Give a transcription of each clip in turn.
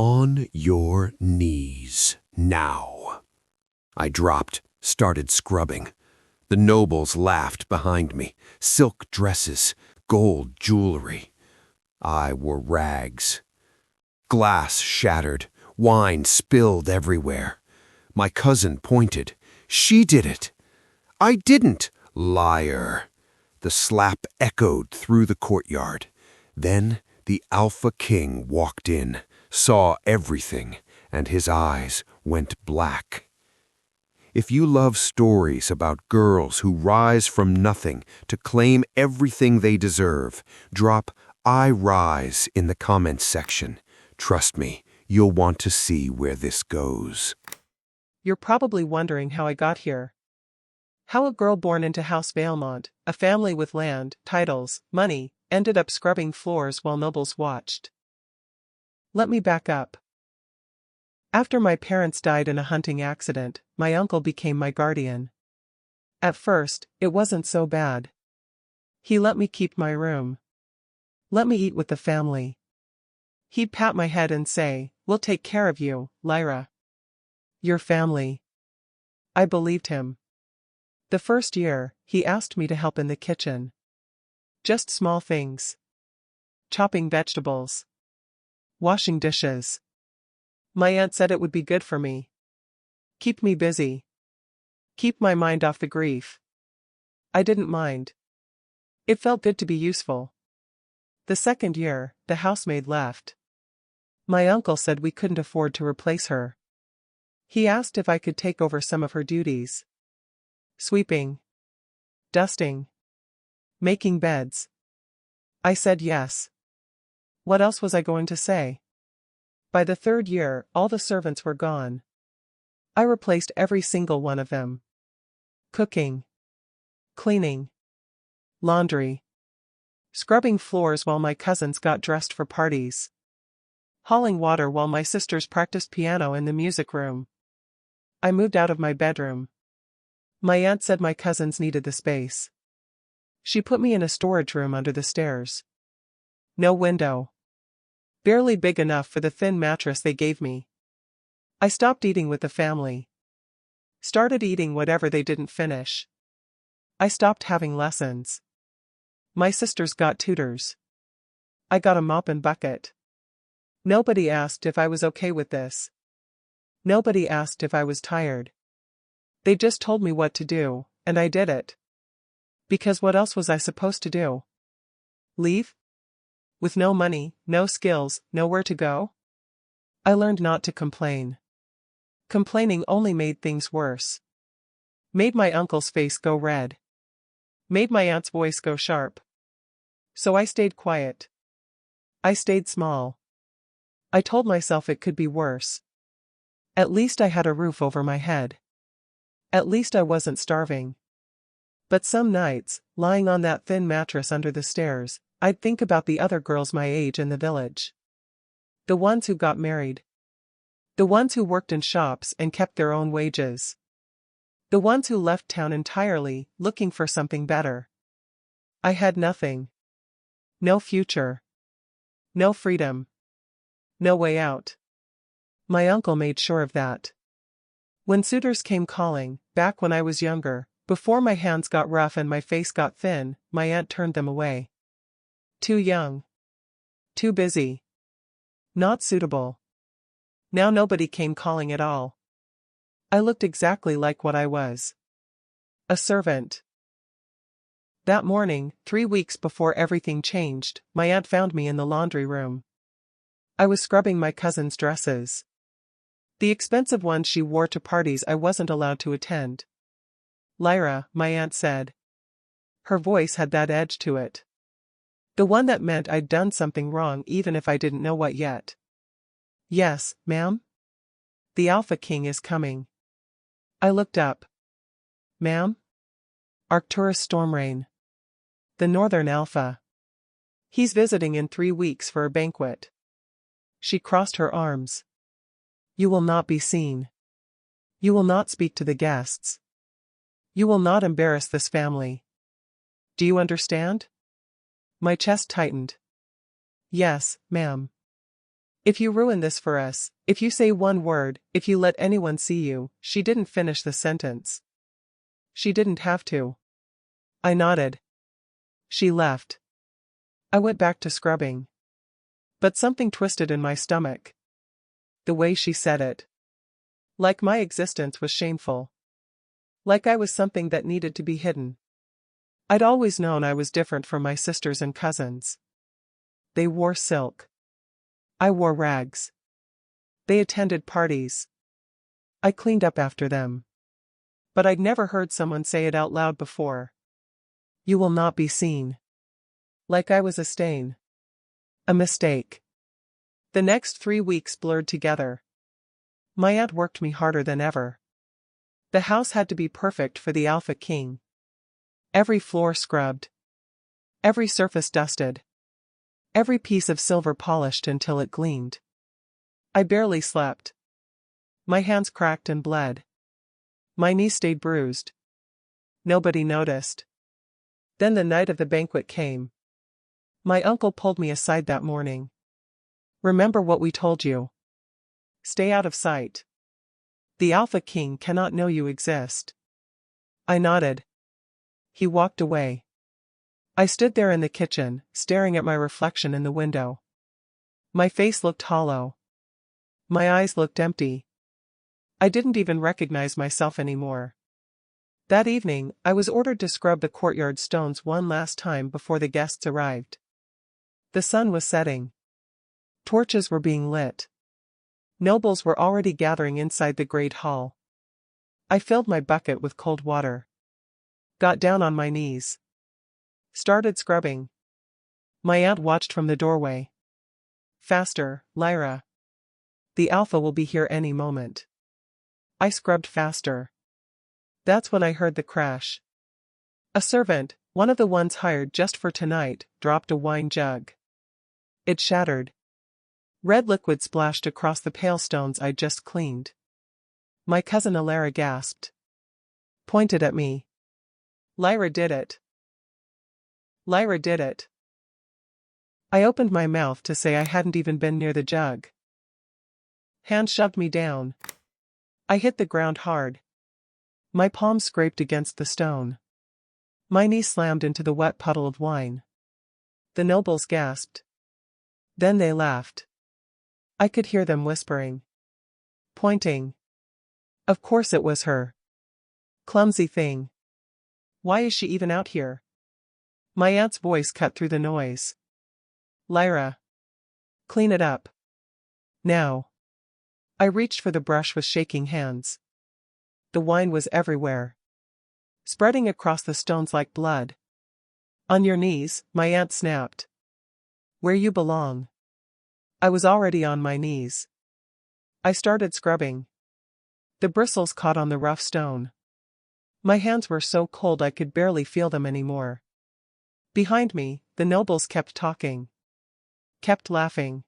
On your knees, now. I dropped, started scrubbing. The nobles laughed behind me. Silk dresses, gold jewelry. I wore rags. Glass shattered, wine spilled everywhere. My cousin pointed. She did it. I didn't, liar. The slap echoed through the courtyard. Then the Alpha King walked in, saw everything, and his eyes went black. If you love stories about girls who rise from nothing to claim everything they deserve, drop "I rise" in the comments section. Trust me, you'll want to see where this goes. You're probably wondering how I got here. How a girl born into House Valemont, a family with land, titles, money, ended up scrubbing floors while nobles watched. Let me back up. After my parents died in a hunting accident, my uncle became my guardian. At first, it wasn't so bad. He let me keep my room. Let me eat with the family. He'd pat my head and say, "We'll take care of you, Lyra. Your family." I believed him. The first year, he asked me to help in the kitchen. Just small things. Chopping vegetables. Washing dishes. My aunt said it would be good for me. Keep me busy. Keep my mind off the grief. I didn't mind. It felt good to be useful. The second year, the housemaid left. My uncle said we couldn't afford to replace her. He asked if I could take over some of her duties. Sweeping. Dusting. Making beds. I said yes. What else was I going to say? By the third year, all the servants were gone. I replaced every single one of them. Cooking. Cleaning. Laundry. Scrubbing floors while my cousins got dressed for parties. Hauling water while my sisters practiced piano in the music room. I moved out of my bedroom. My aunt said my cousins needed the space. She put me in a storage room under the stairs. No window. Barely big enough for the thin mattress they gave me. I stopped eating with the family. Started eating whatever they didn't finish. I stopped having lessons. My sisters got tutors. I got a mop and bucket. Nobody asked if I was okay with this. Nobody asked if I was tired. They just told me what to do, and I did it. Because what else was I supposed to do? Leave? With no money, no skills, nowhere to go? I learned not to complain. Complaining only made things worse. Made my uncle's face go red. Made my aunt's voice go sharp. So I stayed quiet. I stayed small. I told myself it could be worse. At least I had a roof over my head. At least I wasn't starving. But some nights, lying on that thin mattress under the stairs, I'd think about the other girls my age in the village. The ones who got married. The ones who worked in shops and kept their own wages. The ones who left town entirely, looking for something better. I had nothing. No future. No freedom. No way out. My uncle made sure of that. When suitors came calling, back when I was younger, before my hands got rough and my face got thin, my aunt turned them away. Too young. Too busy. Not suitable. Now nobody came calling at all. I looked exactly like what I was. A servant. That morning, 3 weeks before everything changed, my aunt found me in the laundry room. I was scrubbing my cousin's dresses. The expensive ones she wore to parties I wasn't allowed to attend. "Lyra," my aunt said. Her voice had that edge to it. The one that meant I'd done something wrong even if I didn't know what yet. "Yes, ma'am? The Alpha King is coming." I looked up. "Ma'am?" "Arcturus Stormrain. The Northern Alpha. He's visiting in 3 weeks for a banquet." She crossed her arms. "You will not be seen. You will not speak to the guests. You will not embarrass this family. Do you understand?" My chest tightened. "Yes, ma'am." If you ruin this for us, if you say one word, if you let anyone see you, she didn't finish the sentence. She didn't have to. I nodded. She left. I went back to scrubbing. But something twisted in my stomach. The way she said it. Like my existence was shameful. Like I was something that needed to be hidden. I'd always known I was different from my sisters and cousins. They wore silk. I wore rags. They attended parties. I cleaned up after them. But I'd never heard someone say it out loud before. You will not be seen. Like I was a stain. A mistake. The next 3 weeks blurred together. My aunt worked me harder than ever. The house had to be perfect for the Alpha King. Every floor scrubbed. Every surface dusted. Every piece of silver polished until it gleamed. I barely slept. My hands cracked and bled. My knees stayed bruised. Nobody noticed. Then the night of the banquet came. My uncle pulled me aside that morning. Remember what we told you. Stay out of sight. The Alpha King cannot know you exist. I nodded. He walked away. I stood there in the kitchen, staring at my reflection in the window. My face looked hollow. My eyes looked empty. I didn't even recognize myself anymore. That evening, I was ordered to scrub the courtyard stones one last time before the guests arrived. The sun was setting. Torches were being lit. Nobles were already gathering inside the great hall. I filled my bucket with cold water. Got down on my knees. Started scrubbing. My aunt watched from the doorway. Faster, Lyra. The Alpha will be here any moment. I scrubbed faster. That's when I heard the crash. A servant, one of the ones hired just for tonight, dropped a wine jug. It shattered. Red liquid splashed across the pale stones I'd just cleaned. My cousin Alara gasped. Pointed at me. Lyra did it. Lyra did it. I opened my mouth to say I hadn't even been near the jug. Hand shoved me down. I hit the ground hard. My palm scraped against the stone. My knee slammed into the wet puddle of wine. The nobles gasped. Then they laughed. I could hear them whispering. Pointing. Of course it was her. Clumsy thing. Why is she even out here? My aunt's voice cut through the noise. Lyra. Clean it up. Now. I reached for the brush with shaking hands. The wine was everywhere. Spreading across the stones like blood. On your knees, my aunt snapped. Where you belong. I was already on my knees. I started scrubbing. The bristles caught on the rough stone. My hands were so cold I could barely feel them anymore. Behind me, the nobles kept talking. Kept laughing.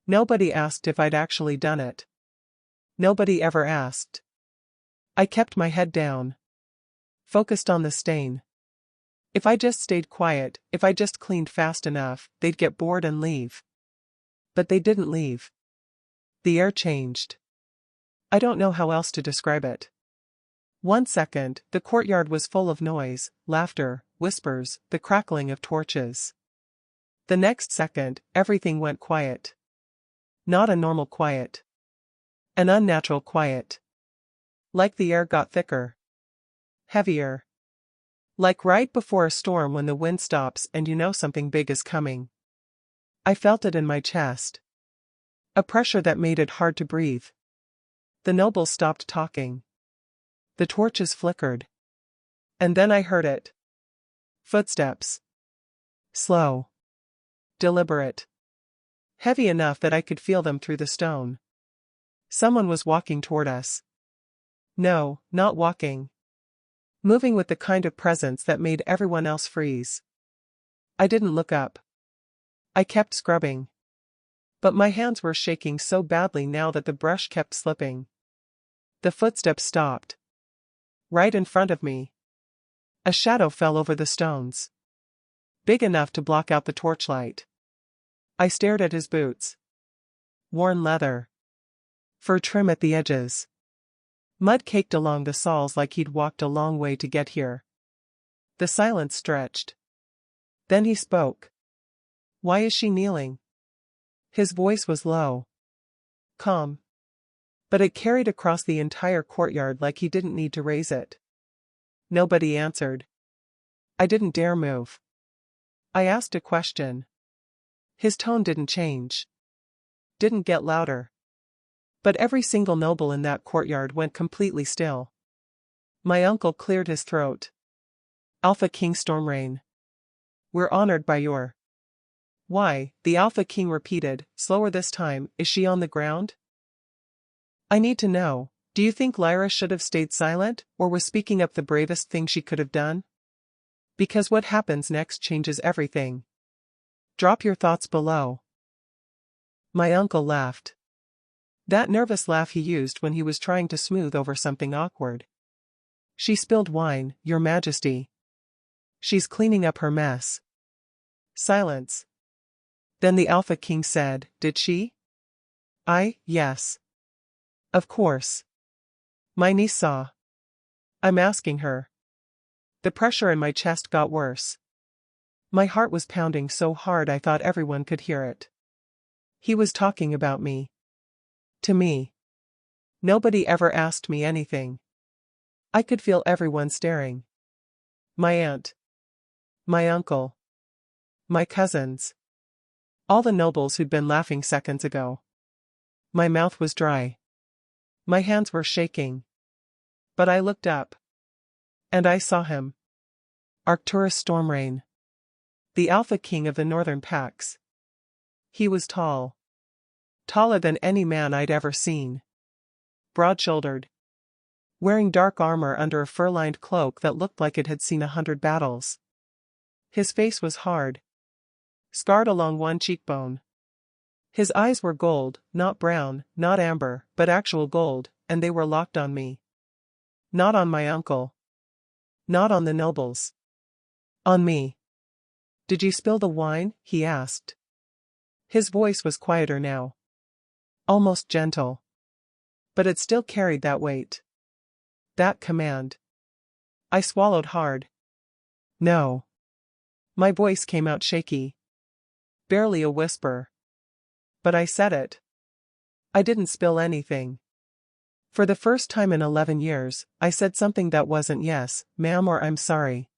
Nobody asked if I'd actually done it. Nobody ever asked. I kept my head down. Focused on the stain. If I just stayed quiet, if I just cleaned fast enough, they'd get bored and leave. But they didn't leave. The air changed. I don't know how else to describe it. 1 second, the courtyard was full of noise, laughter, whispers, the crackling of torches. The next second, everything went quiet. Not a normal quiet. An unnatural quiet. Like the air got thicker. Heavier. Like right before a storm when the wind stops and you know something big is coming. I felt it in my chest. A pressure that made it hard to breathe. The nobles stopped talking. The torches flickered. And then I heard it. Footsteps. Slow. Deliberate. Heavy enough that I could feel them through the stone. Someone was walking toward us. No, not walking. Moving with the kind of presence that made everyone else freeze. I didn't look up. I kept scrubbing. But my hands were shaking so badly now that the brush kept slipping. The footsteps stopped. Right in front of me. A shadow fell over the stones. Big enough to block out the torchlight. I stared at his boots. Worn leather. Fur trim at the edges. Mud caked along the soles like he'd walked a long way to get here. The silence stretched. Then he spoke. "Why is she kneeling?" His voice was low. Calm. But it carried across the entire courtyard like he didn't need to raise it. Nobody answered. I didn't dare move. I asked a question. His tone didn't change. Didn't get louder. But every single noble in that courtyard went completely still. My uncle cleared his throat. Alpha King Stormrain. We're honored by your. Why, the Alpha King repeated, slower this time, is she on the ground? I need to know, do you think Lyra should have stayed silent, or was speaking up the bravest thing she could have done? Because what happens next changes everything. Drop your thoughts below. My uncle laughed. That nervous laugh he used when he was trying to smooth over something awkward. She spilled wine, Your Majesty. She's cleaning up her mess. Silence. Then the Alpha King said, Did she? Yes. Of course. My niece saw. I'm asking her. The pressure in my chest got worse. My heart was pounding so hard I thought everyone could hear it. He was talking about me. To me. Nobody ever asked me anything. I could feel everyone staring. My aunt. My uncle. My cousins. All the nobles who'd been laughing seconds ago. My mouth was dry. My hands were shaking. But I looked up. And I saw him. Arcturus Stormrain. The Alpha King of the Northern Pax. He was tall. Taller than any man I'd ever seen. Broad-shouldered. Wearing dark armor under a fur-lined cloak that looked like it had seen 100 battles. His face was hard. Scarred along one cheekbone. His eyes were gold, not brown, not amber, but actual gold, and they were locked on me. Not on my uncle. Not on the nobles. On me. Did you spill the wine? He asked. His voice was quieter now. Almost gentle. But it still carried that weight. That command. I swallowed hard. No. My voice came out shaky. Barely a whisper. But I said it. I didn't spill anything. For the first time in 11 years, I said something that wasn't yes, ma'am, or I'm sorry.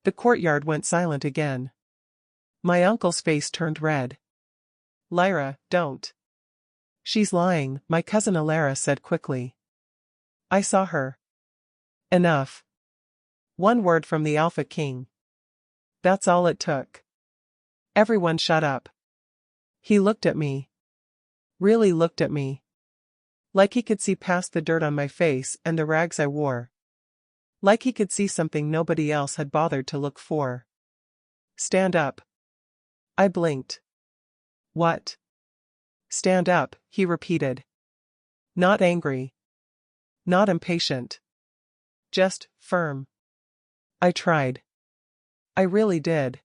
The courtyard went silent again. My uncle's face turned red. Lyra, don't. She's lying, my cousin Alara said quickly. I saw her. Enough. One word from the Alpha King. That's all it took. Everyone shut up. He looked at me. Really looked at me. Like he could see past the dirt on my face and the rags I wore. Like he could see something nobody else had bothered to look for. Stand up. I blinked. What? Stand up, he repeated. Not angry. Not impatient. Just firm. I tried. I really did.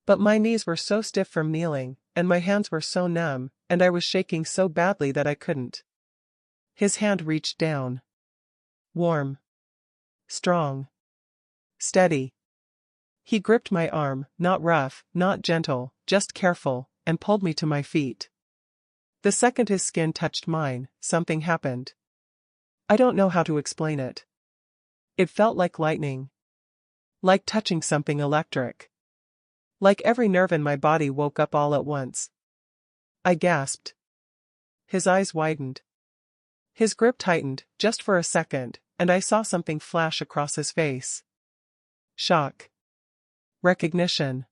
But my knees were so stiff from kneeling, and my hands were so numb, and I was shaking so badly that I couldn't. His hand reached down. Warm. Strong. Steady. He gripped my arm, not rough, not gentle, just careful, and pulled me to my feet. The second his skin touched mine, something happened. I don't know how to explain it. It felt like lightning. Like touching something electric. Like every nerve in my body woke up all at once. I gasped. His eyes widened. His grip tightened, just for a second, and I saw something flash across his face. Shock. Recognition.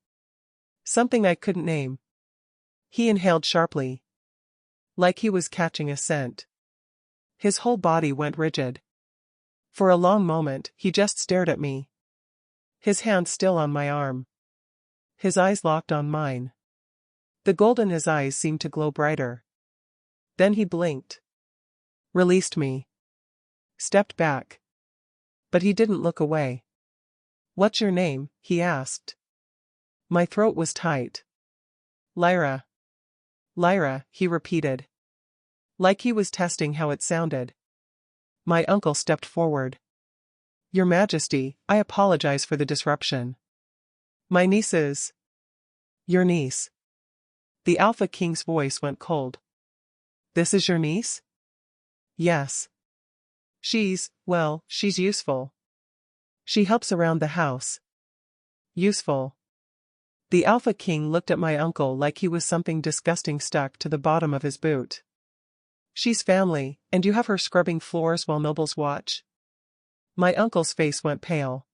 Something I couldn't name. He inhaled sharply. Like he was catching a scent. His whole body went rigid. For a long moment, he just stared at me. His hand still on my arm. His eyes locked on mine. The gold in his eyes seemed to glow brighter. Then he blinked. Released me. Stepped back. But he didn't look away. What's your name? He asked. My throat was tight. Lyra. Lyra, he repeated. Like he was testing how it sounded. My uncle stepped forward. Your Majesty, I apologize for the disruption. My niece is... Your niece. The Alpha King's voice went cold. This is your niece? Yes. She's useful. She helps around the house. Useful. The Alpha King looked at my uncle like he was something disgusting stuck to the bottom of his boot. She's family, and you have her scrubbing floors while nobles watch? My uncle's face went pale.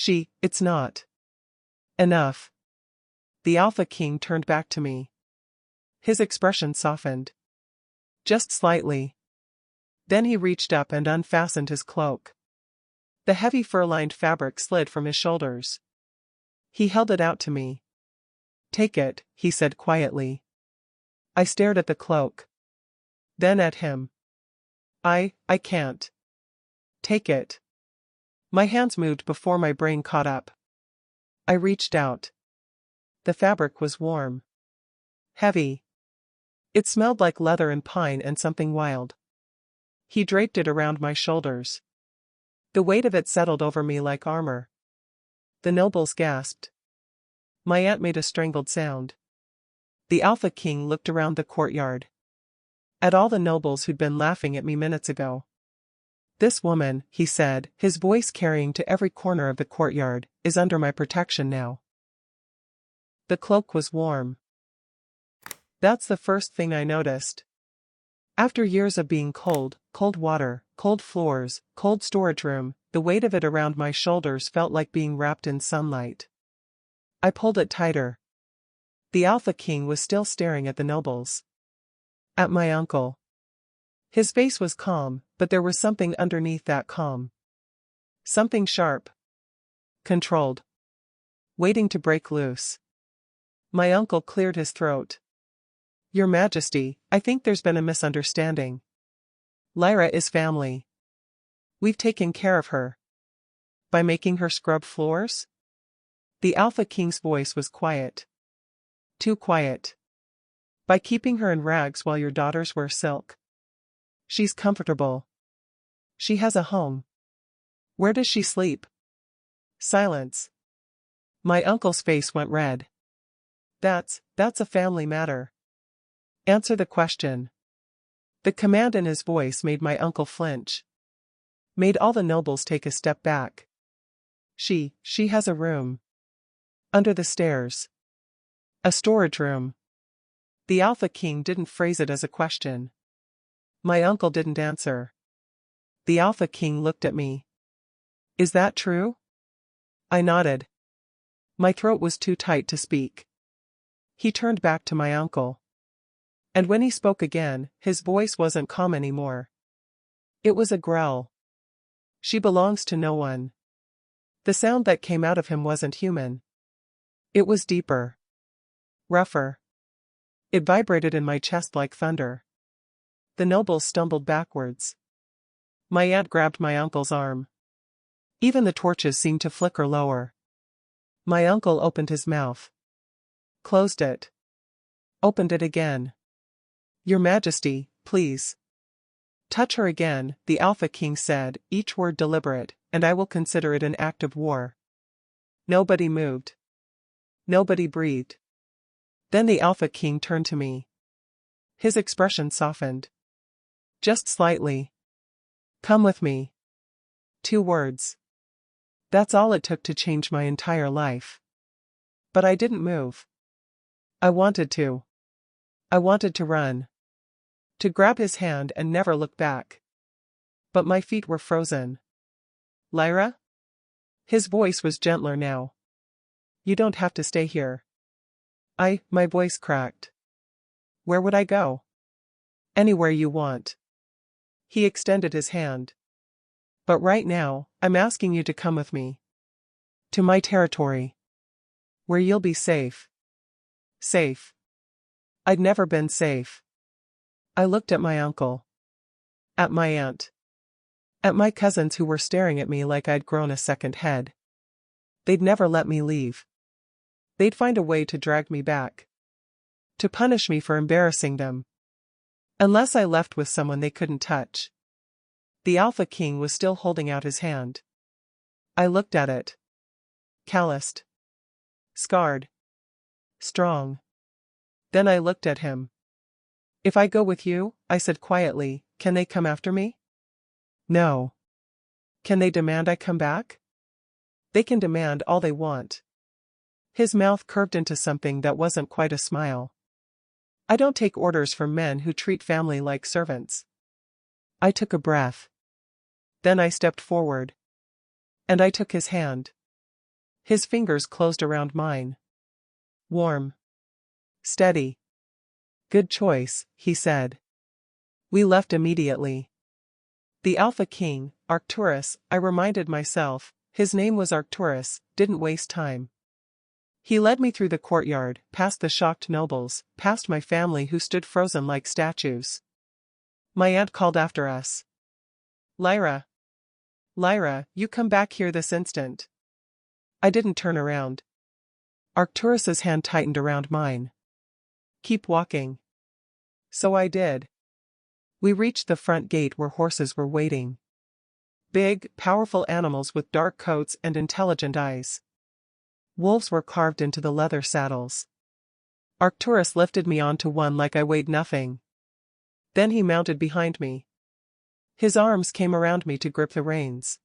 It's not. Enough. The Alpha King turned back to me. His expression softened. Just slightly. Then he reached up and unfastened his cloak. The heavy fur-lined fabric slid from his shoulders. He held it out to me. Take it, he said quietly. I stared at the cloak. Then at him. I can't. Take it. My hands moved before my brain caught up. I reached out. The fabric was warm. Heavy. It smelled like leather and pine and something wild. He draped it around my shoulders. The weight of it settled over me like armor. The nobles gasped. My aunt made a strangled sound. The Alpha King looked around the courtyard. At all the nobles who'd been laughing at me minutes ago. This woman, he said, his voice carrying to every corner of the courtyard, is under my protection now. The cloak was warm. That's the first thing I noticed. After years of being cold water, cold floors, cold storage room, the weight of it around my shoulders felt like being wrapped in sunlight. I pulled it tighter. The Alpha King was still staring at the nobles. At my uncle. His face was calm, but there was something underneath that calm. Something sharp. Controlled. Waiting to break loose. My uncle cleared his throat. Your Majesty, I think there's been a misunderstanding. Lyra is family. We've taken care of her. By making her scrub floors? The Alpha King's voice was quiet. Too quiet. By keeping her in rags while your daughters wear silk. She's comfortable. She has a home. Where does she sleep? Silence. My uncle's face went red. That's a family matter. Answer the question. The command in his voice made my uncle flinch. Made all the nobles take a step back. She has a room. Under the stairs. A storage room. The Alpha King didn't phrase it as a question. My uncle didn't answer. The Alpha King looked at me. Is that true? I nodded. My throat was too tight to speak. He turned back to my uncle. And when he spoke again, his voice wasn't calm anymore. It was a growl. She belongs to no one. The sound that came out of him wasn't human. It was deeper. Rougher. It vibrated in my chest like thunder. The nobles stumbled backwards. My aunt grabbed my uncle's arm. Even the torches seemed to flicker lower. My uncle opened his mouth. Closed it. Opened it again. Your Majesty, please. Touch her again, the Alpha King said, each word deliberate, and I will consider it an act of war. Nobody moved. Nobody breathed. Then the Alpha King turned to me. His expression softened. Just slightly. Come with me. 2 words. That's all it took to change my entire life. But I didn't move. I wanted to. I wanted to run. To grab his hand and never look back. But my feet were frozen. Lyra? His voice was gentler now. You don't have to stay here. My voice cracked. Where would I go? Anywhere you want. He extended his hand. But right now, I'm asking you to come with me. To my territory. Where you'll be safe. Safe. I'd never been safe. I looked at my uncle. At my aunt. At my cousins who were staring at me like I'd grown a second head. They'd never let me leave. They'd find a way to drag me back. to punish me for embarrassing them. Unless I left with someone they couldn't touch. The Alpha King was still holding out his hand. I looked at it. Calloused. Scarred. Strong. Then I looked at him. If I go with you, I said quietly, can they come after me? No. Can they demand I come back? They can demand all they want. His mouth curved into something that wasn't quite a smile. I don't take orders from men who treat family like servants. I took a breath. Then I stepped forward. And I took his hand. His fingers closed around mine. Warm. Steady. Good choice, he said. We left immediately. The Alpha King, Arcturus, I reminded myself, his name was Arcturus, didn't waste time. He led me through the courtyard, past the shocked nobles, past my family who stood frozen like statues. My aunt called after us. Lyra. Lyra, you come back here this instant. I didn't turn around. Arcturus's hand tightened around mine. Keep walking. So I did. We reached the front gate where horses were waiting. Big, powerful animals with dark coats and intelligent eyes. Wolves were carved into the leather saddles. Arcturus lifted me onto one like I weighed nothing. Then he mounted behind me. His arms came around me to grip the reins.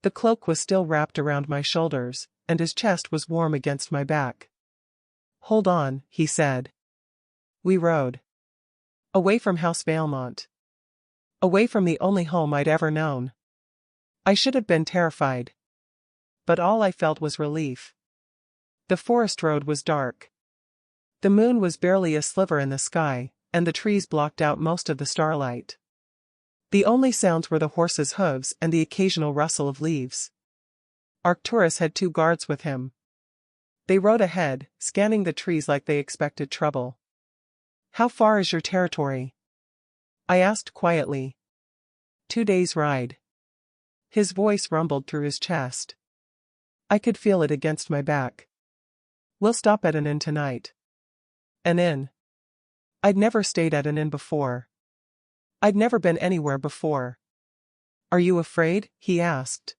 The cloak was still wrapped around my shoulders, and his chest was warm against my back. Hold on, he said. We rode. Away from House Valemont. Away from the only home I'd ever known. I should have been terrified. But all I felt was relief. The forest road was dark. The moon was barely a sliver in the sky, and the trees blocked out most of the starlight. The only sounds were the horses' hooves and the occasional rustle of leaves. Arcturus had 2 guards with him. They rode ahead, scanning the trees like they expected trouble. How far is your territory? I asked quietly. 2 days' ride. His voice rumbled through his chest. I could feel it against my back. We'll stop at an inn tonight. An inn. I'd never stayed at an inn before. I'd never been anywhere before. Are you afraid? He asked.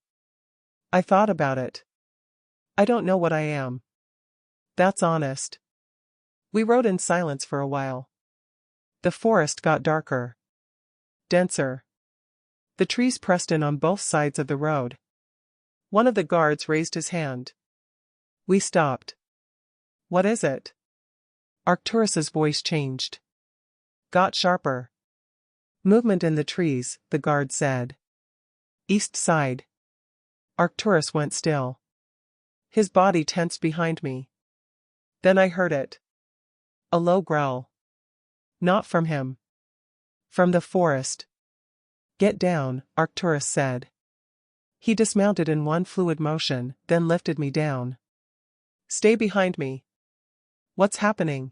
I thought about it. I don't know what I am. That's honest. We rode in silence for a while. The forest got darker. Denser. The trees pressed in on both sides of the road. One of the guards raised his hand. We stopped. What is it? Arcturus's voice changed. Got sharper. Movement in the trees, the guard said. East side. Arcturus went still. His body tensed behind me. Then I heard it. A low growl. Not from him. From the forest. Get down, Arcturus said. He dismounted in one fluid motion, then lifted me down. Stay behind me. What's happening?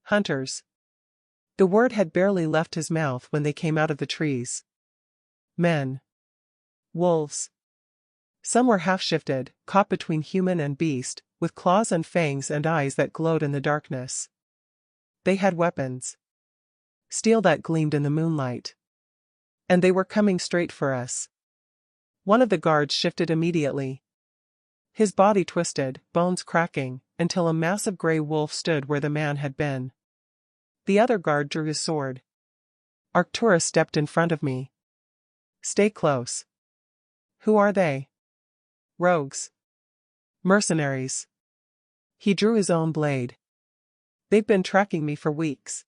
Hunters. The word had barely left his mouth when they came out of the trees. Men. Wolves. Some were half-shifted, caught between human and beast, with claws and fangs and eyes that glowed in the darkness. They had weapons. Steel that gleamed in the moonlight. And they were coming straight for us. One of the guards shifted immediately. His body twisted, bones cracking, until a massive gray wolf stood where the man had been. The other guard drew his sword. Arcturus stepped in front of me. Stay close. Who are they? Rogues. Mercenaries. He drew his own blade. They've been tracking me for weeks.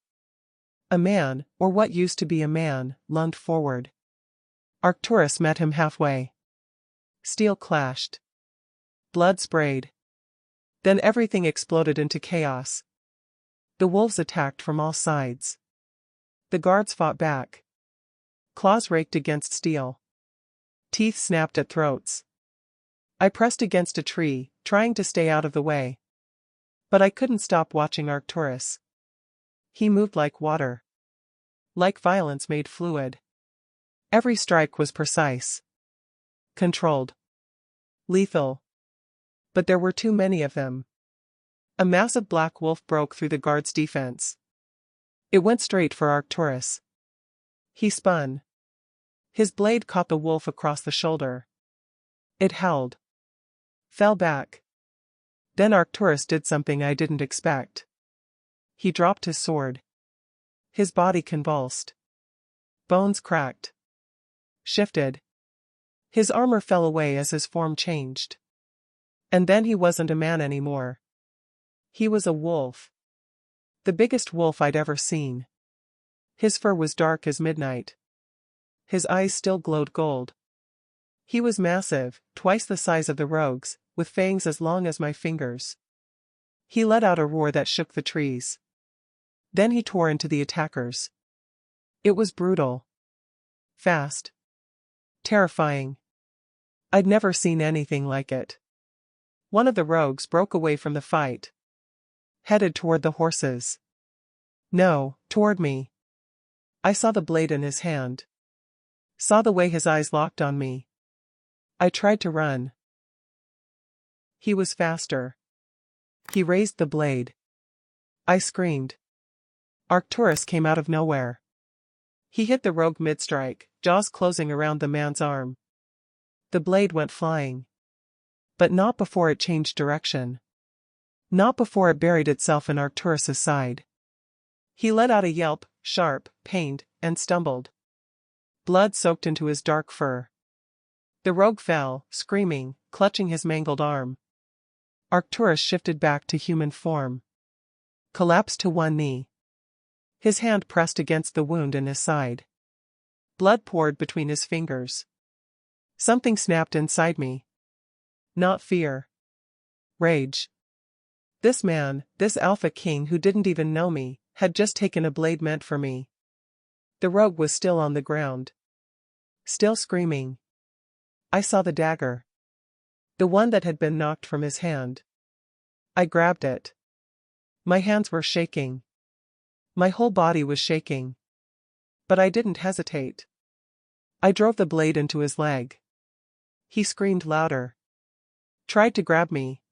A man, or what used to be a man, lunged forward. Arcturus met him halfway. Steel clashed. Blood sprayed. Then everything exploded into chaos. The wolves attacked from all sides. The guards fought back. Claws raked against steel. Teeth snapped at throats. I pressed against a tree, trying to stay out of the way. But I couldn't stop watching Arcturus. He moved like water. Like violence made fluid. Every strike was precise. Controlled. Lethal. But there were too many of them. A massive black wolf broke through the guard's defense. It went straight for Arcturus. He spun. His blade caught the wolf across the shoulder. It held. Fell back. Then Arcturus did something I didn't expect. He dropped his sword. His body convulsed. Bones cracked. Shifted. His armor fell away as his form changed. And then he wasn't a man anymore. He was a wolf. The biggest wolf I'd ever seen. His fur was dark as midnight. His eyes still glowed gold. He was massive, twice the size of the rogue's, with fangs as long as my fingers. He let out a roar that shook the trees. Then he tore into the attackers. It was brutal. Fast. Terrifying. I'd never seen anything like it. One of the rogues broke away from the fight. Headed toward the horses. No, toward me. I saw the blade in his hand. Saw the way his eyes locked on me. I tried to run. He was faster. He raised the blade. I screamed. Arcturus came out of nowhere. He hit the rogue mid-strike, jaws closing around the man's arm. The blade went flying. But not before it changed direction. Not before it buried itself in Arcturus's side. He let out a yelp, sharp, pained, and stumbled. Blood soaked into his dark fur. The rogue fell, screaming, clutching his mangled arm. Arcturus shifted back to human form. Collapsed to one knee. His hand pressed against the wound in his side. Blood poured between his fingers. Something snapped inside me. Not fear. Rage. This man, this Alpha King who didn't even know me, had just taken a blade meant for me. The rogue was still on the ground. Still screaming. I saw the dagger. The one that had been knocked from his hand. I grabbed it. My hands were shaking. My whole body was shaking. But I didn't hesitate. I drove the blade into his leg. He screamed louder. Tried to grab me.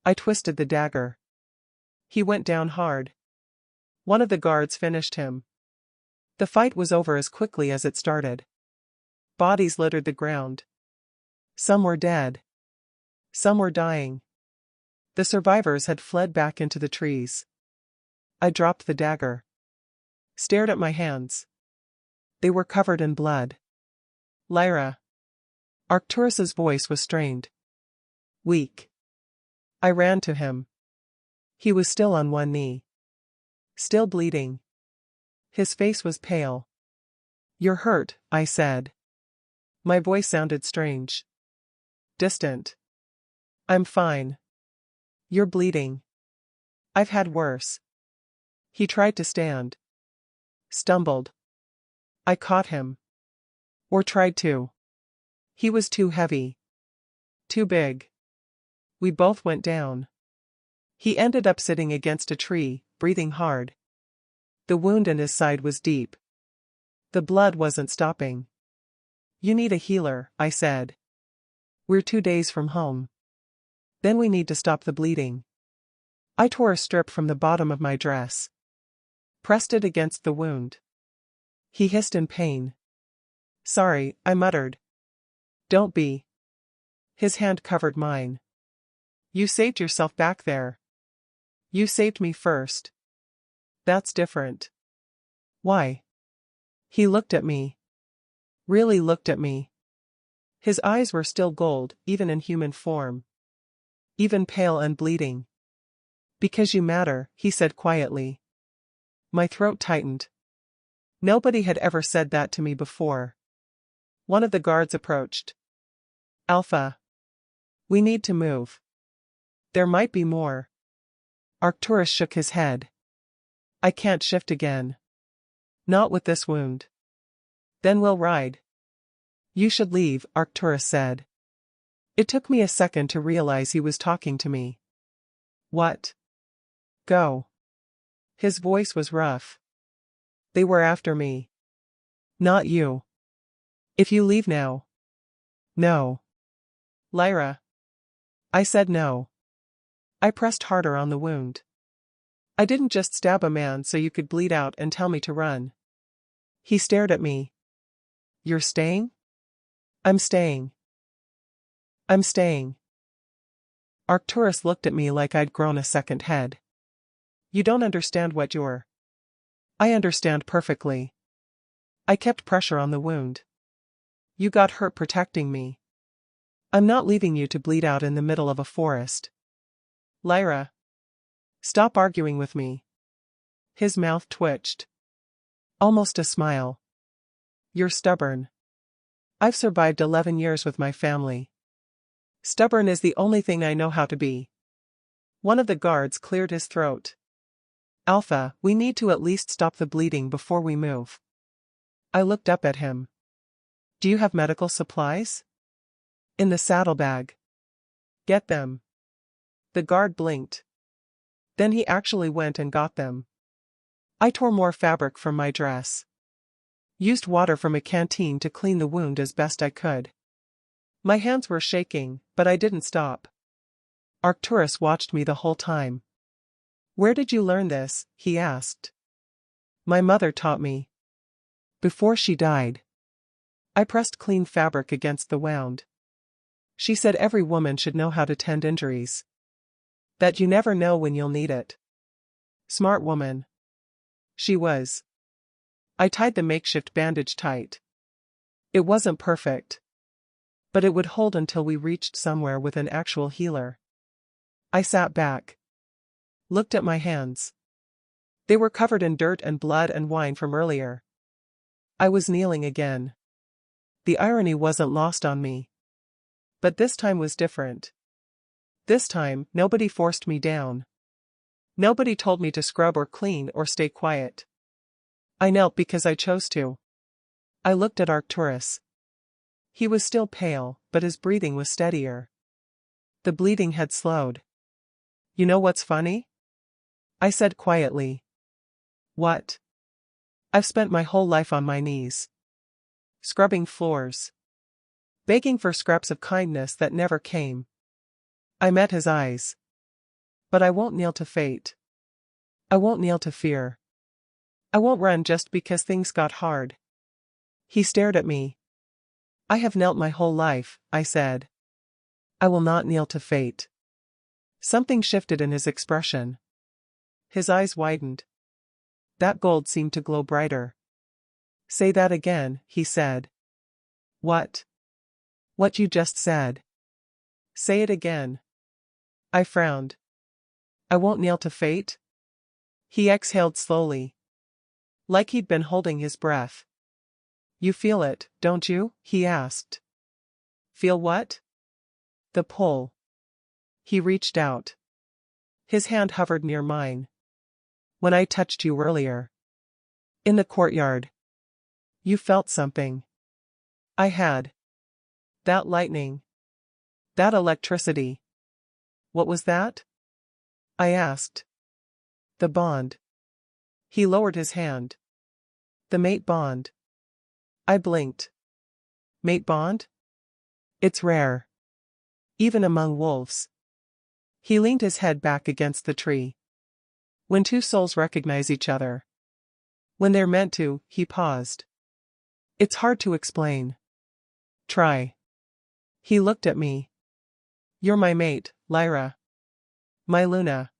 I twisted the dagger. He went down hard. One of the guards finished him. The fight was over as quickly as it started. Bodies littered the ground. Some were dead. Some were dying. The survivors had fled back into the trees. I dropped the dagger. Stared at my hands. They were covered in blood. Lyra. Arcturus's voice was strained. Weak. I ran to him. He was still on one knee. Still bleeding. His face was pale. You're hurt, I said. My voice sounded strange. Distant. I'm fine. You're bleeding. I've had worse. He tried to stand. Stumbled. I caught him. Or tried to. He was too heavy. Too big. We both went down. He ended up sitting against a tree, breathing hard. The wound in his side was deep. The blood wasn't stopping. You need a healer, I said. We're 2 days from home. Then we need to stop the bleeding. I tore a strip from the bottom of my dress. Pressed it against the wound. He hissed in pain. Sorry, I muttered. Don't be. His hand covered mine. You saved yourself back there. You saved me first. That's different. Why? He looked at me. Really looked at me. His eyes were still gold, even in human form. Even pale and bleeding. Because you matter, he said quietly. My throat tightened. Nobody had ever said that to me before. One of the guards approached. Alpha. We need to move. There might be more. Arcturus shook his head. I can't shift again. Not with this wound. Then we'll ride. You should leave, Arcturus said. It took me a second to realize he was talking to me. What? Go. His voice was rough. They were after me. Not you. If you leave now. No. Lyra. I said no. I pressed harder on the wound. I didn't just stab a man so you could bleed out and tell me to run. He stared at me. You're staying? I'm staying. I'm staying. Arcturus looked at me like I'd grown a second head. You don't understand what you're. I understand perfectly. I kept pressure on the wound. You got hurt protecting me. I'm not leaving you to bleed out in the middle of a forest. Lyra. Stop arguing with me. His mouth twitched. Almost a smile. You're stubborn. I've survived 11 years with my family. Stubborn is the only thing I know how to be. One of the guards cleared his throat. Alpha, we need to at least stop the bleeding before we move. I looked up at him. Do you have medical supplies? In the saddlebag. Get them. The guard blinked. Then he actually went and got them. I tore more fabric from my dress. Used water from a canteen to clean the wound as best I could. My hands were shaking, but I didn't stop. Arcturus watched me the whole time. Where did you learn this? He asked. My mother taught me. Before she died. I pressed clean fabric against the wound. She said every woman should know how to tend injuries. That you never know when you'll need it. Smart woman. She was. I tied the makeshift bandage tight. It wasn't perfect. But it would hold until we reached somewhere with an actual healer. I sat back. Looked at my hands. They were covered in dirt and blood and wine from earlier. I was kneeling again. The irony wasn't lost on me. But this time was different. This time, nobody forced me down. Nobody told me to scrub or clean or stay quiet. I knelt because I chose to. I looked at Arcturus. He was still pale, but his breathing was steadier. The bleeding had slowed. You know what's funny? I said quietly. What? I've spent my whole life on my knees. Scrubbing floors. Begging for scraps of kindness that never came. I met his eyes. But I won't kneel to fate. I won't kneel to fear. I won't run just because things got hard. He stared at me. I have knelt my whole life, I said. I will not kneel to fate. Something shifted in his expression. His eyes widened. That gold seemed to glow brighter. Say that again, he said. What? What you just said. Say it again. I frowned. I won't kneel to fate? He exhaled slowly. Like he'd been holding his breath. You feel it, don't you? He asked. Feel what? The pull. He reached out. His hand hovered near mine. When I touched you earlier. In the courtyard. You felt something. I had. That lightning. That electricity. What was that? I asked. The bond. He lowered his hand. The mate bond. I blinked. Mate bond? It's rare. Even among wolves. He leaned his head back against the tree. When two souls recognize each other. When they're meant to, he paused. It's hard to explain. Try. He looked at me. You're my mate, Lyra. My Luna.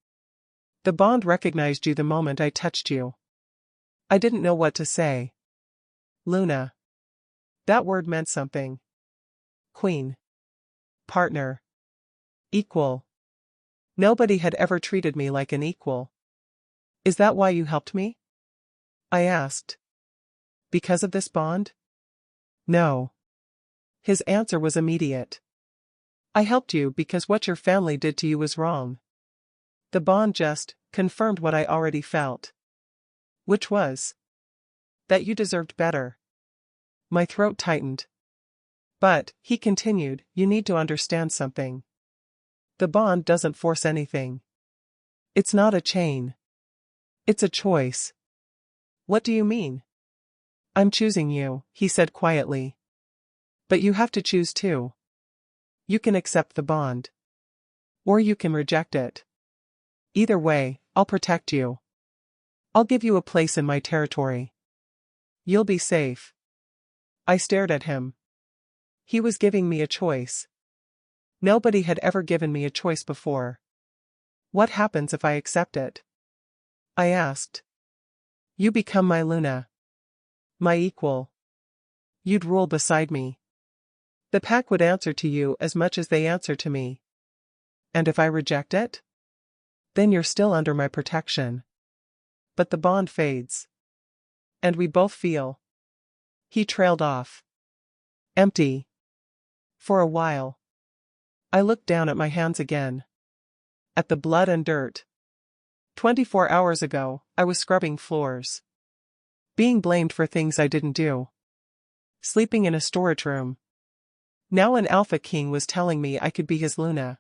The bond recognized you the moment I touched you. I didn't know what to say. Luna. That word meant something. Queen. Partner. Equal. Nobody had ever treated me like an equal. Is that why you helped me? I asked. Because of this bond? No. His answer was immediate. I helped you because what your family did to you was wrong. The bond just confirmed what I already felt. Which was that you deserved better. My throat tightened. But, he continued, you need to understand something. The bond doesn't force anything. It's not a chain. It's a choice. What do you mean? I'm choosing you, he said quietly. But you have to choose too. You can accept the bond. Or you can reject it. Either way, I'll protect you. I'll give you a place in my territory. You'll be safe. I stared at him. He was giving me a choice. Nobody had ever given me a choice before. What happens if I accept it? I asked. You become my Luna. My equal. You'd rule beside me. The pack would answer to you as much as they answer to me. And if I reject it? Then you're still under my protection. But the bond fades. And we both feel. He trailed off. Empty. For a while. I looked down at my hands again. At the blood and dirt. 24 hours ago, I was scrubbing floors. Being blamed for things I didn't do. Sleeping in a storage room. Now an Alpha King was telling me I could be his Luna.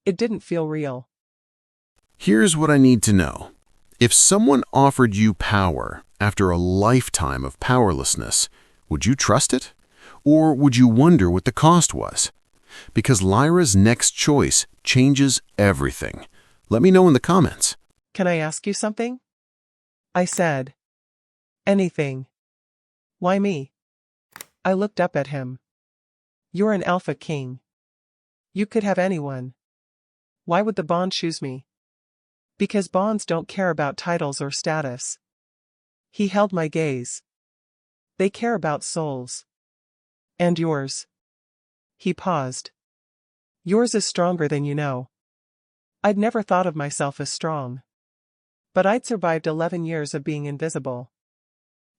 It didn't feel real. Here's what I need to know. If someone offered you power after a lifetime of powerlessness, would you trust it? Or would you wonder what the cost was? Because Lyra's next choice changes everything. Let me know in the comments. Can I ask you something? I said. Anything. Why me? I looked up at him. You're an Alpha King. You could have anyone. Why would the Bond choose me? Because Bonds don't care about titles or status. He held my gaze. They care about souls. And yours. He paused. Yours is stronger than you know. I'd never thought of myself as strong. But I'd survived 11 years of being invisible.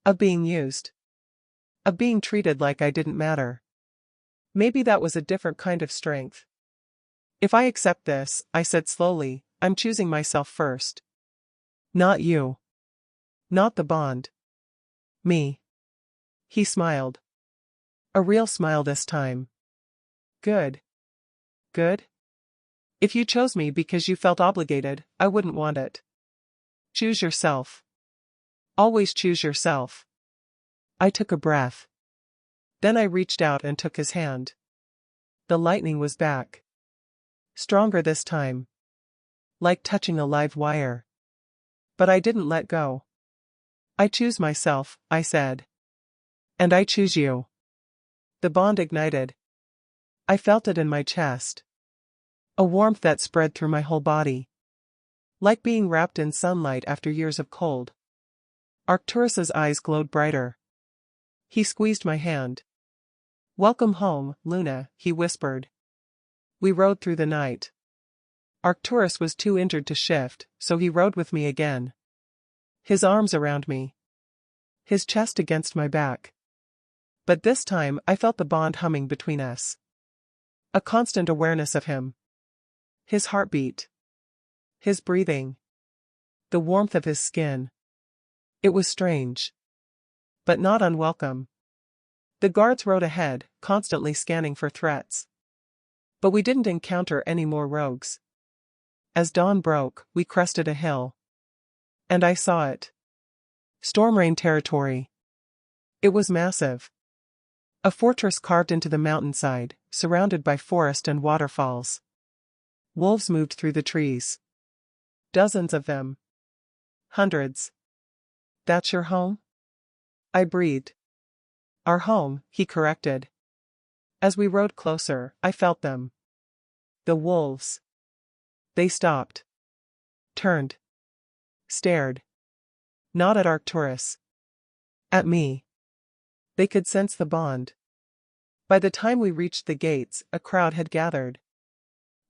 Of being used. Of being treated like I didn't matter. Maybe that was a different kind of strength. If I accept this, I said slowly, I'm choosing myself first. Not you. Not the Bond. Me. He smiled. A real smile this time. Good. Good? If you chose me because you felt obligated, I wouldn't want it. Choose yourself. Always choose yourself. I took a breath. Then I reached out and took his hand. The lightning was back. Stronger this time. Like touching a live wire. But I didn't let go. I choose myself, I said. And I choose you. The bond ignited. I felt it in my chest. A warmth that spread through my whole body. Like being wrapped in sunlight after years of cold. Arcturus's eyes glowed brighter. He squeezed my hand. Welcome home, Luna, he whispered. We rode through the night. Arcturus was too injured to shift, so he rode with me again. His arms around me. His chest against my back. But this time I felt the bond humming between us. A constant awareness of him. His heartbeat. His breathing. The warmth of his skin. It was strange. But not unwelcome. The guards rode ahead, constantly scanning for threats. But we didn't encounter any more rogues. As dawn broke, we crested a hill. And I saw it. Storm Rain territory. It was massive. A fortress carved into the mountainside, surrounded by forest and waterfalls. Wolves moved through the trees. Dozens of them. Hundreds. That's your home? I breathed. Our home, he corrected. As we rode closer, I felt them. The wolves. They stopped. Turned. Stared. Not at Arcturus. At me. They could sense the bond. By the time we reached the gates, a crowd had gathered.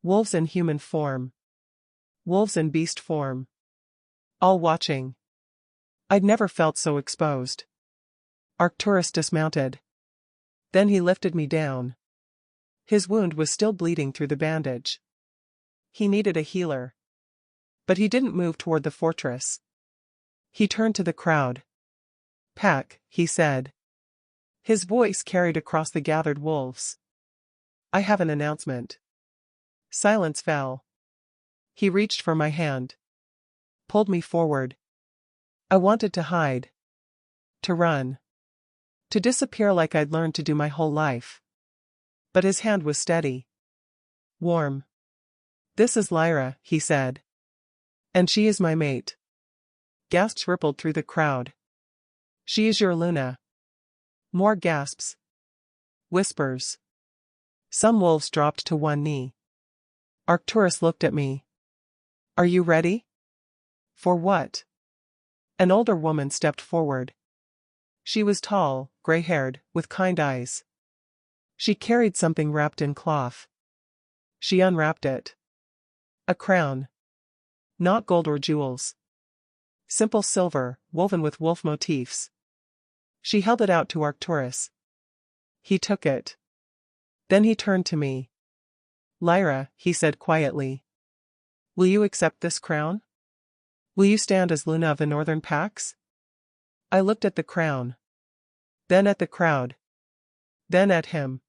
Wolves in human form. Wolves in beast form. All watching. I'd never felt so exposed. Arcturus dismounted. Then he lifted me down. His wound was still bleeding through the bandage. He needed a healer. But he didn't move toward the fortress. He turned to the crowd. Pack, he said. His voice carried across the gathered wolves. I have an announcement. Silence fell. He reached for my hand. Pulled me forward. I wanted to hide. To run. To disappear like I'd learned to do my whole life. But his hand was steady. Warm. This is Lyra, he said. And she is my mate. Gasps rippled through the crowd. She is your Luna. More gasps. Whispers. Some wolves dropped to one knee. Arcturus looked at me. Are you ready? For what? An older woman stepped forward. She was tall, gray-haired, with kind eyes. She carried something wrapped in cloth. She unwrapped it. A crown. Not gold or jewels. Simple silver, woven with wolf motifs. She held it out to Arcturus. He took it. Then he turned to me. Lyra, he said quietly. Will you accept this crown? Will you stand as Luna of the Northern Pax? I looked at the crown. Then at the crowd. Then at him.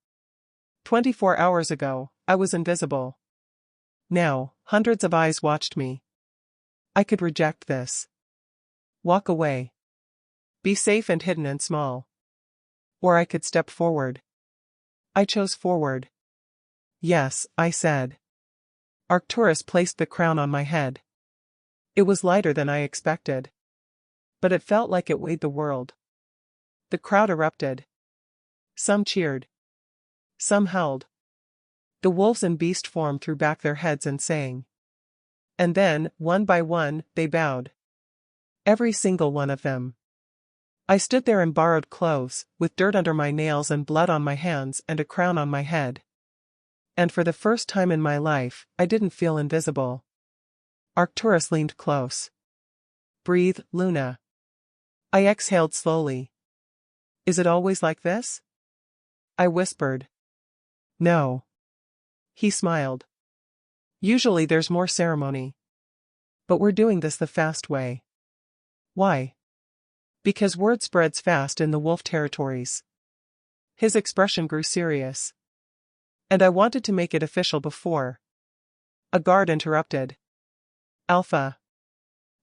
24 hours ago, I was invisible. Now, hundreds of eyes watched me. I could reject this. Walk away. Be safe and hidden and small. Or I could step forward. I chose forward. Yes, I said. Arcturus placed the crown on my head. It was lighter than I expected. But it felt like it weighed the world. The crowd erupted. Some cheered. Some howled. The wolves in beast form threw back their heads and sang. And then, one by one, they bowed. Every single one of them. I stood there in borrowed clothes, with dirt under my nails and blood on my hands and a crown on my head. And for the first time in my life, I didn't feel invisible. Arcturus leaned close. Breathe, Luna. I exhaled slowly. Is it always like this? I whispered. No. He smiled. Usually there's more ceremony. But we're doing this the fast way. Why? Because word spreads fast in the wolf territories. His expression grew serious. And I wanted to make it official before. A guard interrupted. Alpha.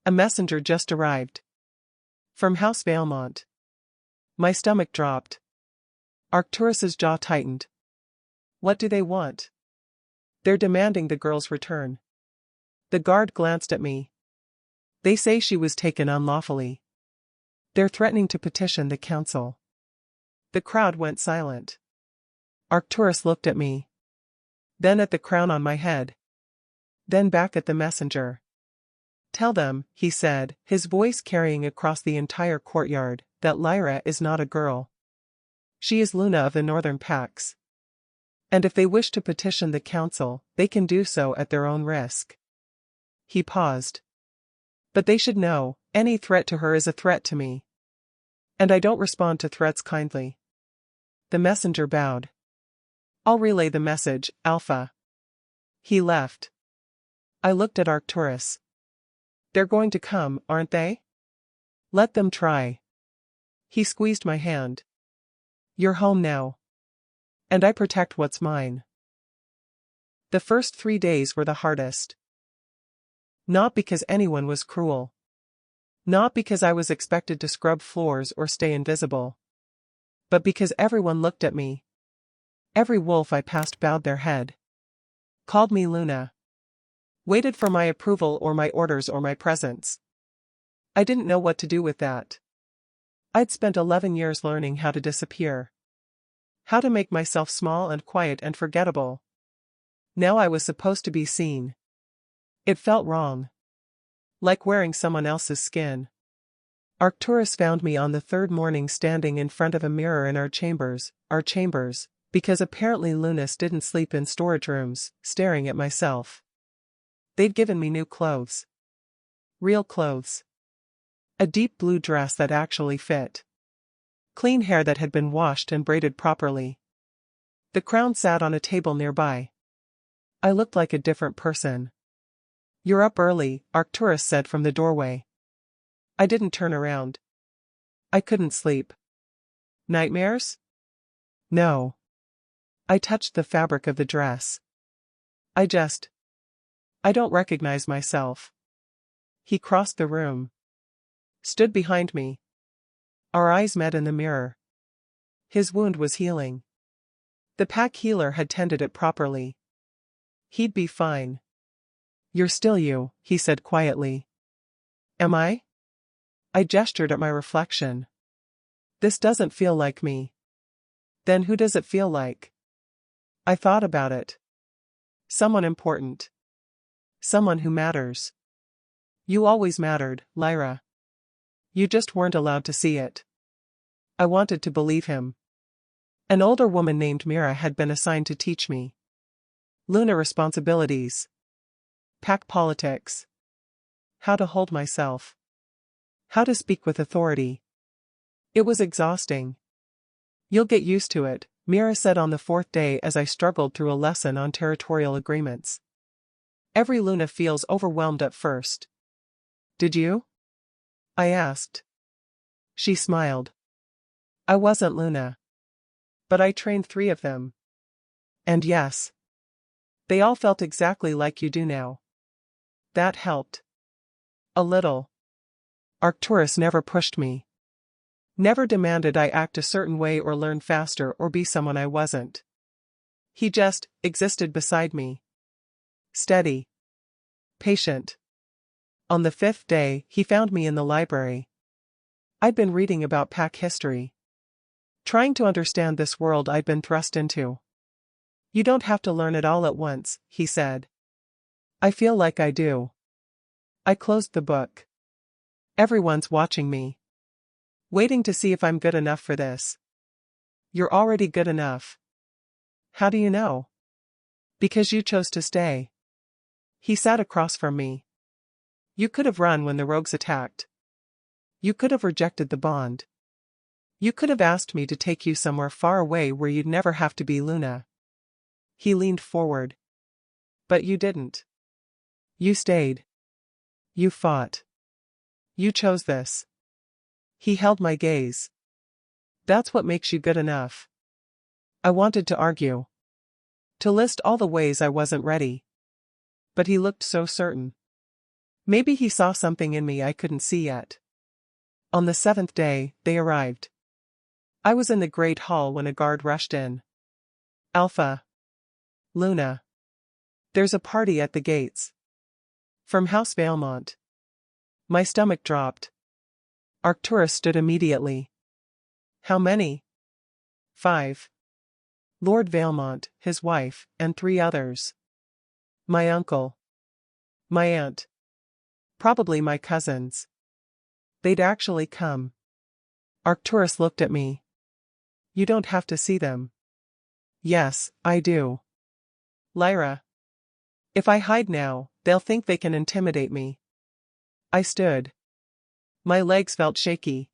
A messenger just arrived. From House Valemont. My stomach dropped. Arcturus's jaw tightened. What do they want? They're demanding the girl's return. The guard glanced at me. They say she was taken unlawfully. They're threatening to petition the council. The crowd went silent. Arcturus looked at me. Then at the crown on my head. Then back at the messenger. Tell them, he said, his voice carrying across the entire courtyard, that Lyra is not a girl. She is Luna of the Northern Pax. And if they wish to petition the council, they can do so at their own risk. He paused. But they should know, any threat to her is a threat to me. And I don't respond to threats kindly. The messenger bowed. I'll relay the message, Alpha. He left. I looked at Arcturus. They're going to come, aren't they? Let them try. He squeezed my hand. You're home now. And I protect what's mine. The first 3 days were the hardest. Not because anyone was cruel. Not because I was expected to scrub floors or stay invisible. But because everyone looked at me. Every wolf I passed bowed their head. Called me Luna. Waited for my approval or my orders or my presence. I didn't know what to do with that. I'd spent 11 years learning how to disappear. How to make myself small and quiet and forgettable. Now I was supposed to be seen. It felt wrong. Like wearing someone else's skin. Arcturus found me on the third morning standing in front of a mirror in our chambers, because apparently Lunas didn't sleep in storage rooms, staring at myself. They'd given me new clothes. Real clothes. A deep blue dress that actually fit. Clean hair that had been washed and braided properly. The crown sat on a table nearby. I looked like a different person. You're up early, Arcturus said from the doorway. I didn't turn around. I couldn't sleep. Nightmares? No. I touched the fabric of the dress. I don't recognize myself. He crossed the room. Stood behind me. Our eyes met in the mirror. His wound was healing. The pack healer had tended it properly. He'd be fine. You're still you, he said quietly. Am I? I gestured at my reflection. This doesn't feel like me. Then who does it feel like? I thought about it. Someone important. Someone who matters. You always mattered, Lyra. You just weren't allowed to see it. I wanted to believe him. An older woman named Mira had been assigned to teach me Luna responsibilities, pack politics, how to hold myself, how to speak with authority. It was exhausting. You'll get used to it, Mira said on the fourth day as I struggled through a lesson on territorial agreements. Every Luna feels overwhelmed at first. Did you? I asked. She smiled. I wasn't Luna. But I trained 3 of them. And yes. They all felt exactly like you do now. That helped. A little. Arcturus never pushed me. Never demanded I act a certain way or learn faster or be someone I wasn't. He just existed beside me. Steady. Patient. On the 5th day, he found me in the library. I'd been reading about pack history. Trying to understand this world I'd been thrust into. You don't have to learn it all at once, he said. I feel like I do. I closed the book. Everyone's watching me. Waiting to see if I'm good enough for this. You're already good enough. How do you know? Because you chose to stay. He sat across from me. You could have run when the rogues attacked. You could have rejected the bond. You could have asked me to take you somewhere far away where you'd never have to be Luna. He leaned forward. But you didn't. You stayed. You fought. You chose this. He held my gaze. That's what makes you good enough. I wanted to argue. To list all the ways I wasn't ready. But he looked so certain. Maybe he saw something in me I couldn't see yet. On the 7th day, they arrived. I was in the great hall when a guard rushed in. Alpha. Luna. There's a party at the gates. From House Valmont. My stomach dropped. Arcturus stood immediately. How many? 5. Lord Valmont, his wife, and 3 others. My uncle. My aunt. Probably my cousins. They'd actually come. Arcturus looked at me. You don't have to see them. Yes, I do. Lyra. If I hide now, they'll think they can intimidate me. I stood. My legs felt shaky.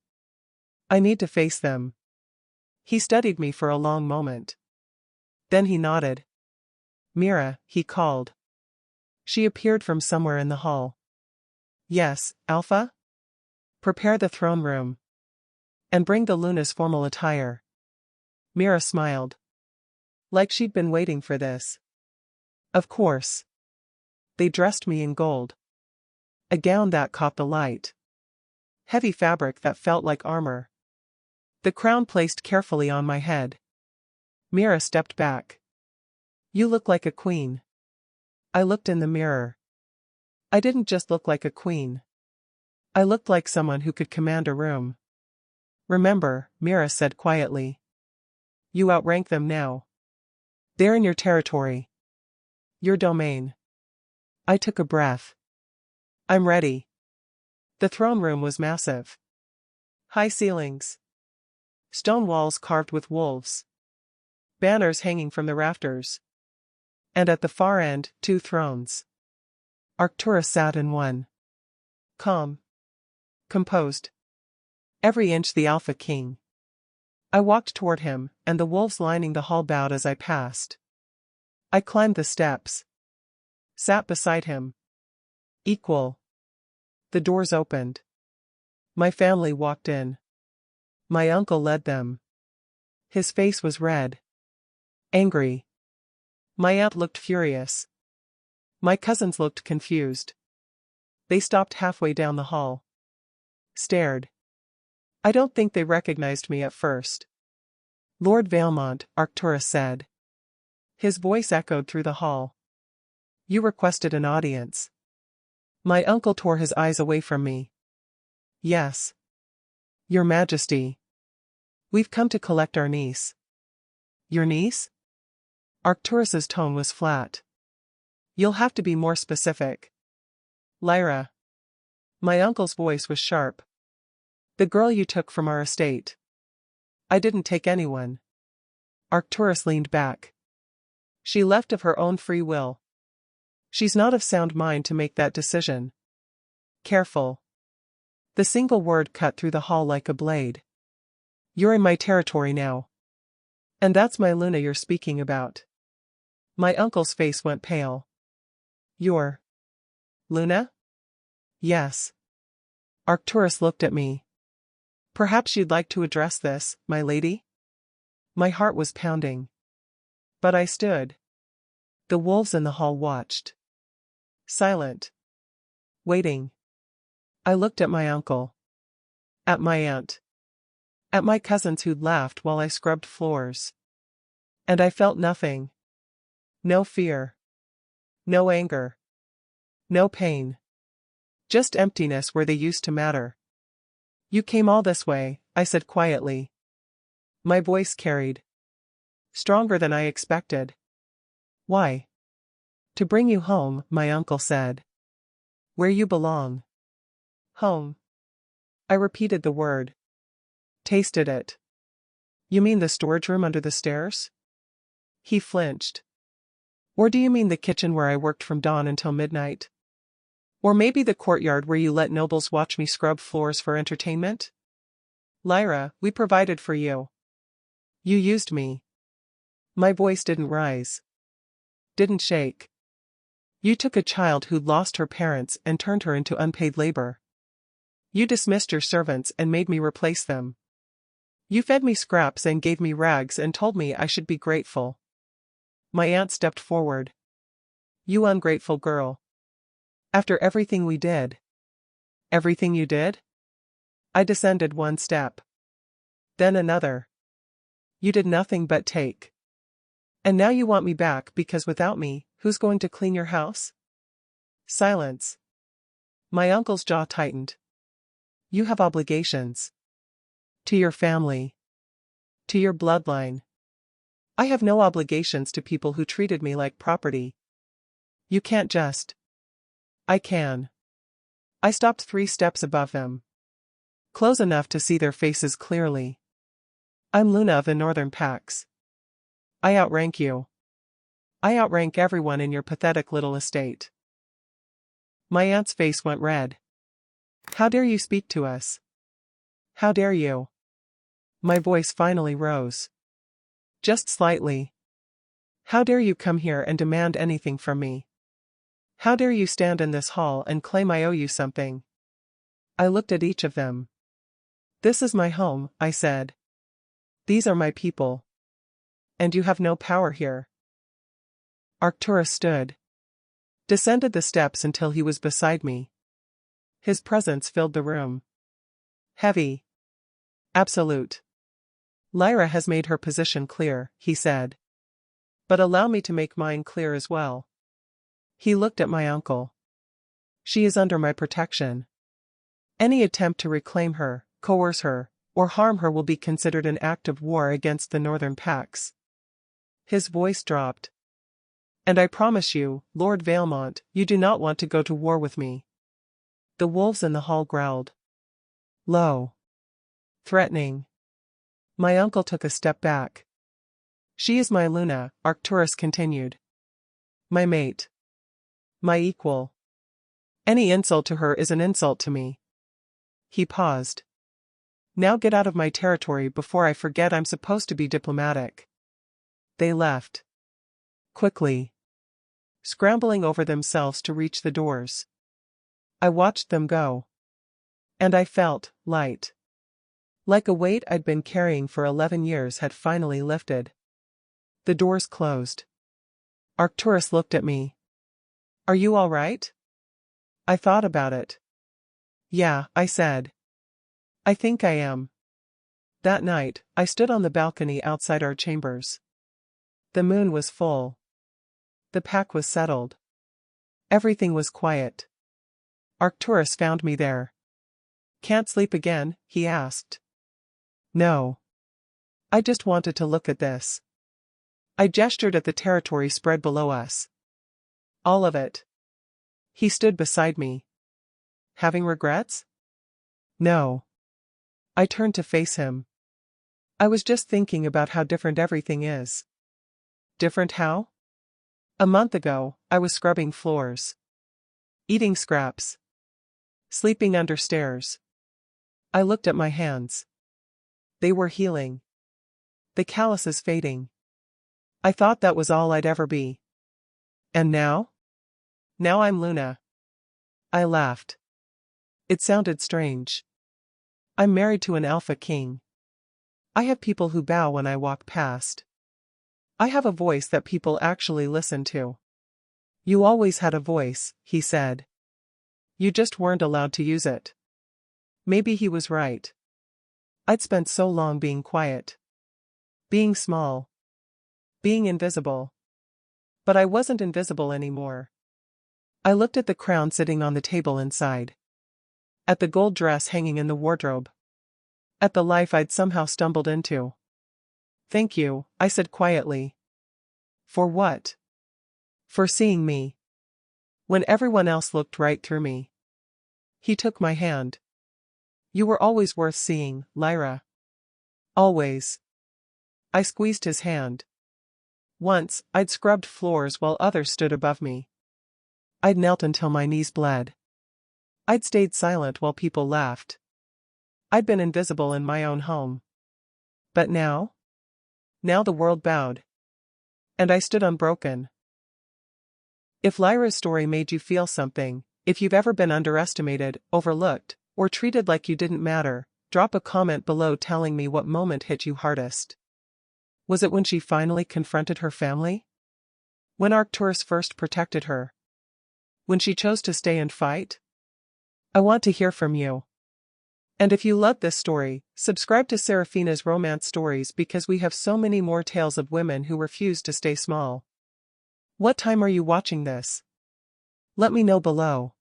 I need to face them. He studied me for a long moment. Then he nodded. Mira, he called. She appeared from somewhere in the hall. Yes, Alpha? Prepare the throne room. And bring the Luna's formal attire. Mira smiled. Like she'd been waiting for this. Of course. They dressed me in gold. A gown that caught the light. Heavy fabric that felt like armor. The crown placed carefully on my head. Mira stepped back. You look like a queen. I looked in the mirror. I didn't just look like a queen. I looked like someone who could command a room. Remember, Mira said quietly. You outrank them now. They're in your territory. Your domain. I took a breath. I'm ready. The throne room was massive. High ceilings. Stone walls carved with wolves. Banners hanging from the rafters. And at the far end, 2 thrones. Arcturus sat in one. Calm. Composed. Every inch the Alpha King. I walked toward him, and the wolves lining the hall bowed as I passed. I climbed the steps. Sat beside him. Equal. The doors opened. My family walked in. My uncle led them. His face was red. Angry. My aunt looked furious. My cousins looked confused. They stopped halfway down the hall. Stared. I don't think they recognized me at first. Lord Valmont, Arcturus said. His voice echoed through the hall. You requested an audience. My uncle tore his eyes away from me. Yes. Your Majesty. We've come to collect our niece. Your niece? Arcturus's tone was flat. You'll have to be more specific. Lyra. My uncle's voice was sharp. The girl you took from our estate. I didn't take anyone. Arcturus leaned back. She left of her own free will. She's not of sound mind to make that decision. Careful. The single word cut through the hall like a blade. You're in my territory now. And that's my Luna you're speaking about. My uncle's face went pale. Your Luna? Yes. Arcturus looked at me. Perhaps you'd like to address this, my lady? My heart was pounding. But I stood. The wolves in the hall watched. Silent. Waiting. I looked at my uncle. At my aunt. At my cousins who'd laughed while I scrubbed floors. And I felt nothing. No fear. No anger. No pain. Just emptiness where they used to matter. You came all this way, I said quietly. My voice carried. Stronger than I expected. Why? To bring you home, my uncle said. Where you belong. Home. I repeated the word. Tasted it. You mean the storage room under the stairs? He flinched. Or do you mean the kitchen where I worked from dawn until midnight? Or maybe the courtyard where you let nobles watch me scrub floors for entertainment? Lyra, we provided for you. You used me. My voice didn't rise. Didn't shake. You took a child who'd lost her parents and turned her into unpaid labor. You dismissed your servants and made me replace them. You fed me scraps and gave me rags and told me I should be grateful. My aunt stepped forward. You ungrateful girl. After everything we did. Everything you did? I descended one step. Then another. You did nothing but take. And now you want me back because without me, who's going to clean your house? Silence. My uncle's jaw tightened. You have obligations. To your family. To your bloodline. I have no obligations to people who treated me like property. You can't just. I can. I stopped 3 steps above them. Close enough to see their faces clearly. I'm Luna of the Northern Pax. I outrank you. I outrank everyone in your pathetic little estate. My aunt's face went red. How dare you speak to us? How dare you? My voice finally rose. Just slightly. How dare you come here and demand anything from me? How dare you stand in this hall and claim I owe you something? I looked at each of them. This is my home, I said. These are my people. And you have no power here. Arcturus stood. Descended the steps until he was beside me. His presence filled the room. Heavy. Absolute. Lyra has made her position clear, he said. But allow me to make mine clear as well. He looked at my uncle. She is under my protection. Any attempt to reclaim her, coerce her, or harm her will be considered an act of war against the Northern Pax. His voice dropped. And I promise you, Lord Valemont, you do not want to go to war with me. The wolves in the hall growled. Low. Threatening. My uncle took a step back. She is my Luna, Arcturus continued. My mate. My equal. Any insult to her is an insult to me. He paused. Now get out of my territory before I forget I'm supposed to be diplomatic. They left. Quickly. Scrambling over themselves to reach the doors. I watched them go. And I felt light. Like a weight I'd been carrying for 11 years had finally lifted. The doors closed. Arcturus looked at me. Are you all right? I thought about it. Yeah, I said. I think I am. That night, I stood on the balcony outside our chambers. The moon was full. The pack was settled. Everything was quiet. Arcturus found me there. "Can't sleep again?" he asked. "No. I just wanted to look at this." I gestured at the territory spread below us. "All of it." He stood beside me. "Having regrets?" "No." I turned to face him. "I was just thinking about how different everything is." "Different how?" "A month ago, I was scrubbing floors. Eating scraps. Sleeping under stairs." I looked at my hands. They were healing. The calluses fading. I thought that was all I'd ever be. "And now?" "Now I'm Luna." I laughed. It sounded strange. "I'm married to an alpha king. I have people who bow when I walk past. I have a voice that people actually listen to." "You always had a voice," he said. "You just weren't allowed to use it." Maybe he was right. I'd spent so long being quiet. Being small. Being invisible. But I wasn't invisible anymore. I looked at the crown sitting on the table inside. At the gold dress hanging in the wardrobe. At the life I'd somehow stumbled into. "Thank you," I said quietly. "For what?" "For seeing me. When everyone else looked right through me." He took my hand. "You were always worth seeing, Lyra. Always." I squeezed his hand. Once, I'd scrubbed floors while others stood above me. I'd knelt until my knees bled. I'd stayed silent while people laughed. I'd been invisible in my own home. But now? Now the world bowed. And I stood unbroken. If Lyra's story made you feel something, if you've ever been underestimated, overlooked, or treated like you didn't matter, drop a comment below telling me what moment hit you hardest. Was it when she finally confronted her family? When Arcturus first protected her? When she chose to stay and fight? I want to hear from you. And if you love this story, subscribe to Seraphina's romance stories because we have so many more tales of women who refuse to stay small. What time are you watching this? Let me know below.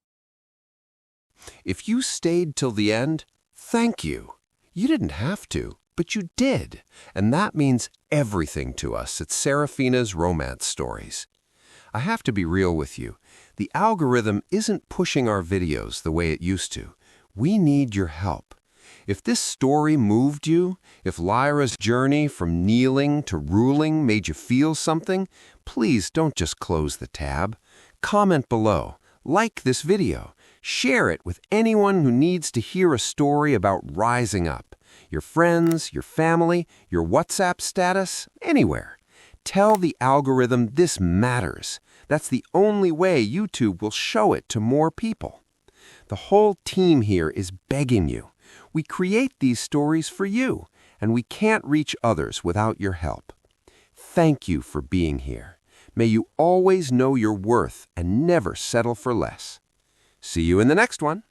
If you stayed till the end, thank you. You didn't have to, but you did. And that means everything to us at Seraphina's Romance Stories. I have to be real with you. The algorithm isn't pushing our videos the way it used to. We need your help. If this story moved you, if Lyra's journey from kneeling to ruling made you feel something, please don't just close the tab. Comment below, like this video, share it with anyone who needs to hear a story about rising up. Your friends, your family, your WhatsApp status, anywhere. Tell the algorithm this matters. That's the only way YouTube will show it to more people. The whole team here is begging you. We create these stories for you, and we can't reach others without your help. Thank you for being here. May you always know your worth and never settle for less. See you in the next one.